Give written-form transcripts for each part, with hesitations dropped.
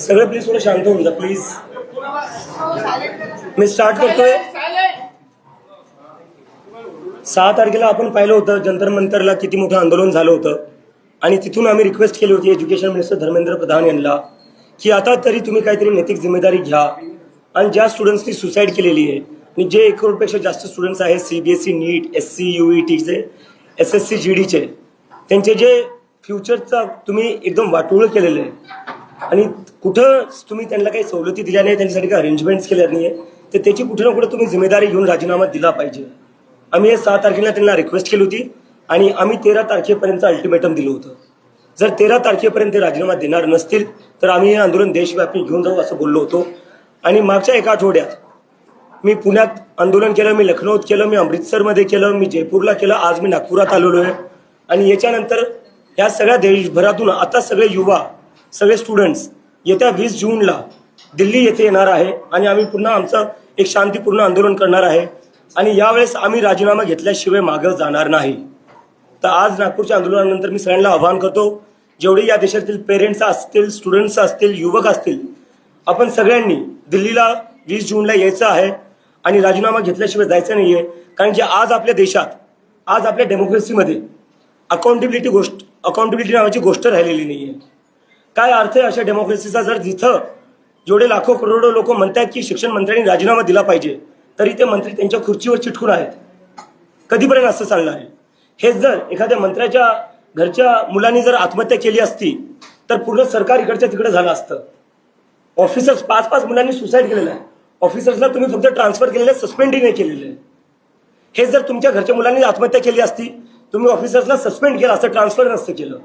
सगळे प्लीज थोडं शांत होऊन जा प्लीज. मी स्टार्ट करतोय. 6 तारखेला आपण पाहिलं होतं जंतर मंतरला किती मोठं आंदोलन झालं होतं आणि तिथून आम्ही रिक्वेस्ट केली होती एज्युकेशन मिनिस्टर धर्मेंद्र प्रधान यांना की आता तरी तुम्ही काहीतरी नैतिक जिम्मेदारी घ्या आणि ज्या स्टुडंट्सनी सुसाईड केलेली आहे आणि जे 1 करोडपेक्षा जास्त स्टुडंट्स आहेत CBSE नीट SC UETचे SSC GDचे त्यांचे जे फ्युचरचा तुम्ही एकदम वाटोळं केलेलं आहे आणि कुठं तुम्ही त्यांना काही सवलती दिल्या नाही, त्यांच्यासाठी काही अरेंजमेंट्स केल्या नाही आहे, तर त्याची कुठे ना कुठे तुम्ही जिम्मेदारी घेऊन राजीनामा दिला पाहिजे. आम्ही हे 6 तारखेला त्यांना रिक्वेस्ट केली होती आणि आम्ही 13 तारखेपर्यंत अल्टिमेटम दिलं होतं. जर 13 तारखेपर्यंत राजीनामा देणार नसतील तर आम्ही हे आंदोलन देशव्यापी घेऊन जाऊ असं बोललो होतो. आणि मागच्या 1 आठवड्यात मी पुण्यात आंदोलन केलं, मी लखनौत केलं, मी अमृतसरमध्ये केलं, मी जयपूरला केलं, आज मी नागपुरात आलेलो आहे. आणि याच्यानंतर या सगळ्या देशभरातून आता सगळे युवा सगळे स्टुडंट्स येत्या 20 जूनला दिल्ली येथे येणार आहे आणि आम्ही पुन्हा आमचं एक शांतीपूर्ण आंदोलन करणार आहे आणि यावेळेस आम्ही राजीनामा घेतल्याशिवाय मागं जाणार नाही. तर आज नागपूरच्या आंदोलनानंतर मी सगळ्यांना आवाहन करतो, जेवढे या देशातील पेरेंट्स असतील, स्टुडंट्स असतील, युवक असतील, आपण सगळ्यांनी दिल्लीला 20 जूनला यायचं आहे आणि राजीनामा घेतल्याशिवाय जायचं नाही आहे. कारण की आज आपल्या देशात, आज आपल्या डेमोक्रेसीमध्ये अकाउंटेबिलिटी नावाची गोष्ट राहिलेली नाही आहे. काय अर्थ आहे अशा डेमोक्रेसीचा जर जिथं जेवढे लाखो करोडो लोक म्हणतात की शिक्षण मंत्र्यांनी राजीनामा दिला पाहिजे तरी ते मंत्री त्यांच्या खुर्चीवर चिटकून आहेत. कधीपर्यंत असं चालणार आहे? हेच जर एखाद्या मंत्र्याच्या घरच्या मुलांनी जर आत्महत्या केली असती तर पूर्ण सरकार इकडच्या तिकडे झालं असतं. ऑफिसर्स 5-5 मुलांनी सुसाईड केलेलं आहे. ऑफिसर्सला तुम्ही फक्त ट्रान्सफर केलेलं आहे, सस्पेंडही नाही केलेलं आहे. हेच जर तुमच्या घरच्या मुलांनी आत्महत्या केली असती तुम्ही ऑफिसर्सला सस्पेंड केलं असतं, ट्रान्सफर नसतं केलं.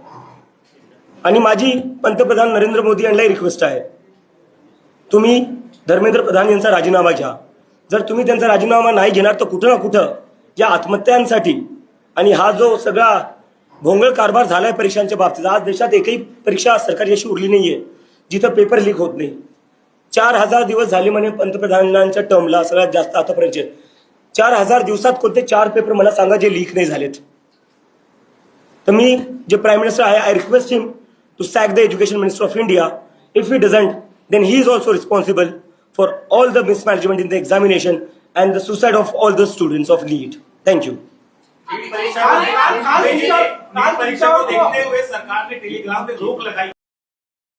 आणि माझी पंतप्रधान नरेंद्र मोदी यांनाही रिक्वेस्ट आहे, तुम्ही धर्मेंद्र प्रधान यांचा राजीनामा घ्या. जर तुम्ही त्यांचा राजीनामा नाही घेणार तर कुठं ना कुठं या आत्महत्यांसाठी आणि हा जो सगळा भोंगळ कारभार झालाय परीक्षांच्या बाबतीत, आज देशात एकही परीक्षा सरकारी अशी उरली नाहीये जिथं पेपर लीक होत नाही. 4000 दिवस झाले म्हणे पंतप्रधानांच्या टर्मला, सगळ्यात जास्त आतापर्यंत. 4000 दिवसात कोणते 4 पेपर मला सांगा जे लीक नाही झालेत. तर मी जे प्राईम मिनिस्टर आहे, I request him to sack the education minister of India. If he doesn't then he is also responsible for all the mismanagement in the examination and the suicide of all the students of NEET. Thank you. परीक्षा को देखते हुए सरकार ने Telegram पे रोक लगाई.